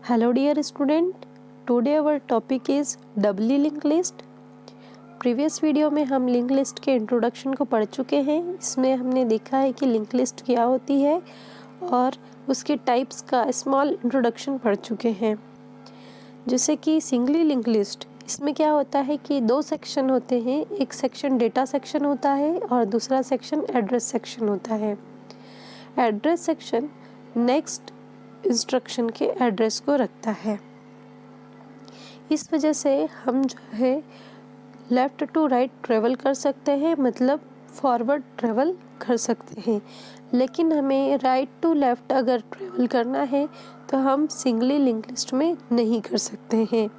Hello dear student, today our topic is doubly linked list। Previous video में हम link list के introduction को पढ़ चुके हैं। इसमें हमने देखा है कि लिंक लिस्ट क्या होती है और उसके टाइप्स का स्मॉल इंट्रोडक्शन पढ़ चुके हैं। जैसे कि सिंगली लिंक लिस्ट, इसमें क्या होता है कि दो सेक्शन होते हैं। एक सेक्शन डेटा सेक्शन होता है और दूसरा सेक्शन एड्रेस सेक्शन होता है। एड्रेस सेक्शन नेक्स्ट इंस्ट्रक्शन के एड्रेस को रखता है। इस वजह से हम जो है लेफ़्ट टू राइट ट्रेवल कर सकते हैं, मतलब फॉरवर्ड ट्रेवल कर सकते हैं। लेकिन हमें राइट टू लेफ़्ट अगर ट्रेवल करना है तो हम सिंगली लिंक लिस्ट में नहीं कर सकते हैं।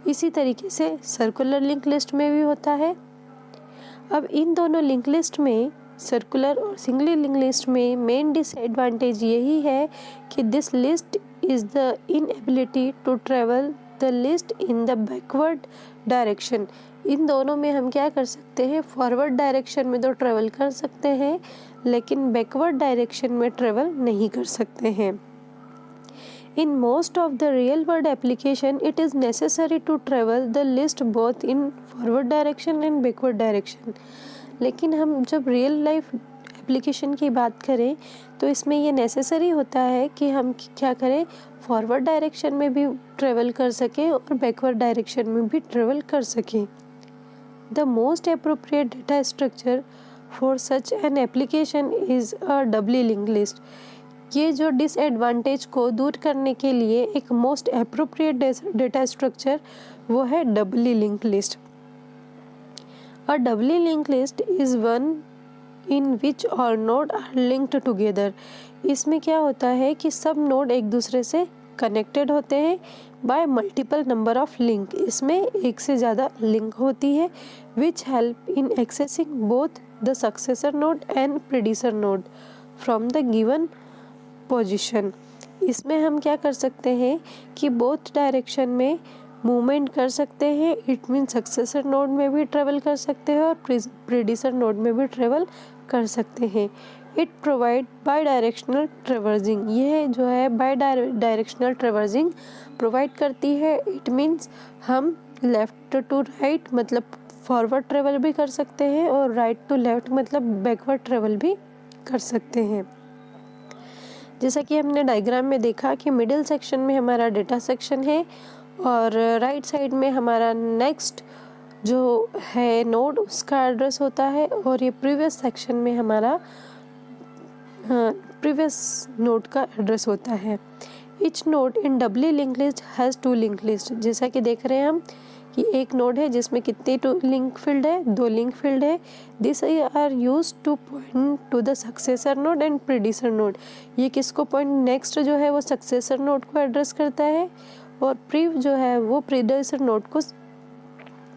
इसी तरीके से सर्कुलर लिंक लिस्ट में भी होता है। अब इन दोनों लिंक लिस्ट में, सर्कुलर और सिंगली लिंक लिस्ट में, मेन डिसएडवांटेज यही है कि this list is the inability to travel the list in the backward direction. इन दोनों में हम क्या कर सकते हैं, फॉरवर्ड डायरेक्शन में तो ट्रेवल कर सकते हैं लेकिन बैकवर्ड डायरेक्शन में ट्रेवल नहीं कर सकते हैं। In most of the real world application, it is necessary to travel the list both in forward direction and backward direction। लेकिन हम जब रियल लाइफ एप्लीकेशन की बात करें तो इसमें ये नेसेसरी होता है कि हम क्या करें, फॉरवर्ड डायरेक्शन में भी ट्रेवल कर सकें और बैकवर्ड डायरेक्शन में भी ट्रेवल कर सकें। The most appropriate data structure for such an application is a doubly link list. ये जो डिसएडवांटेज को दूर करने के लिए एक मोस्ट अप्रोप्रिएट डेटा स्ट्रक्चर वो है doubly link list. A doubly link list is one in which all node are linked together. इसमें क्या होता है कि सब नोड एक दूसरे से कनेक्टेड होते हैं bye multiple number of link. इसमें एक से ज़्यादा लिंक होती है which help in accessing both the successor node and predecessor node from the given position. इसमें हम क्या कर सकते हैं कि बोथ डायरेक्शन में मूवमेंट कर सकते हैं। इट मीन सक्सेसर नोड में भी ट्रेवल कर सकते हैं और प्रेडिसर नोड में भी ट्रेवल कर सकते हैं। It provide by directional traversing. यह जो है बाई डायरेक्शनल ट्रेवर्सिंग प्रोवाइड करती है। इट मीन्स हम लेफ़्ट टू राइट मतलब फॉरवर्ड ट्रेवल भी कर सकते हैं और राइट टू लेफ़्ट मतलब बैकवर्ड ट्रेवल भी कर सकते हैं। जैसा कि हमने डायग्राम में देखा कि मिडिल सेक्शन में हमारा डेटा सेक्शन है और राइट साइड में हमारा नेक्स्ट जो है नोड उसका एड्रेस होता है और ये प्रीवियस सेक्शन में हमारा प्रीवियस नोड का एड्रेस होता है। Each node in doubly link list has two link list. जैसा कि देख रहे हैं हम कि एक नोड है जिसमें कितनी टू लिंक फील्ड है, दो लिंक फील्ड है। This are use to point to the successor node and predecessor node. ये किसको पॉइंट, नेक्स्ट जो है वो सक्सेसर नोड को एड्रेस करता है और प्रीव जो है वो प्रेडिसर नोड को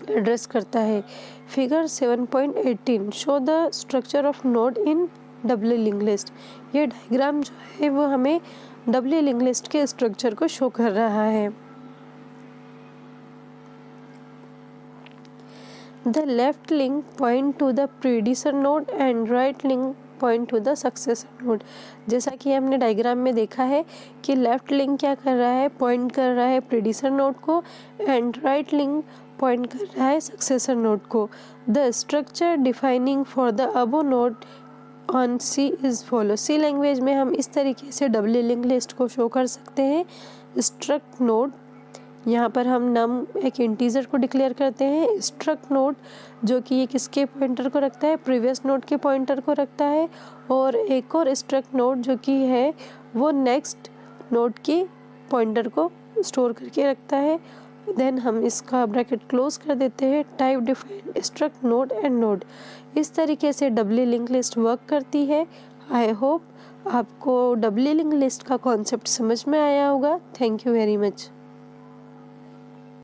एड्रेस करता है। Figure 7.18 show the structure of node in doubly link list. ये डायग्राम जो है वो हमें डबली लिंक लिस्ट के स्ट्रक्चर को शो कर रहा है। The left link point to the predecessor node and right link point to the successor node। जैसा कि हमने डायग्राम में देखा है कि लेफ्ट लिंक क्या कर रहा है, पॉइंट कर रहा है प्रेडिसर नोड को एंड राइट लिंक पॉइंट कर रहा है सक्सेसर नोड को। The structure defining for the above node on C is follow. C language में हम इस तरीके से डबली लिंक लिस्ट को शो कर सकते हैं। स्ट्रक्ट नोड, यहाँ पर हम नम एक इंटीजर को डिक्लेयर करते हैं। स्ट्रक्ट नोड जो कि ये किसके पॉइंटर को रखता है, प्रीवियस नोड के पॉइंटर को रखता है। और एक और स्ट्रक्ट नोड जो कि है वो नेक्स्ट नोड की पॉइंटर को स्टोर करके रखता है। देन हम इसका ब्रैकेट क्लोज कर देते हैं। Type defined struct node and node. इस तरीके से डबली लिंक लिस्ट वर्क करती है। आई होप आपको डबली लिंक लिस्ट का कॉन्सेप्ट समझ में आया होगा। Thank you very much.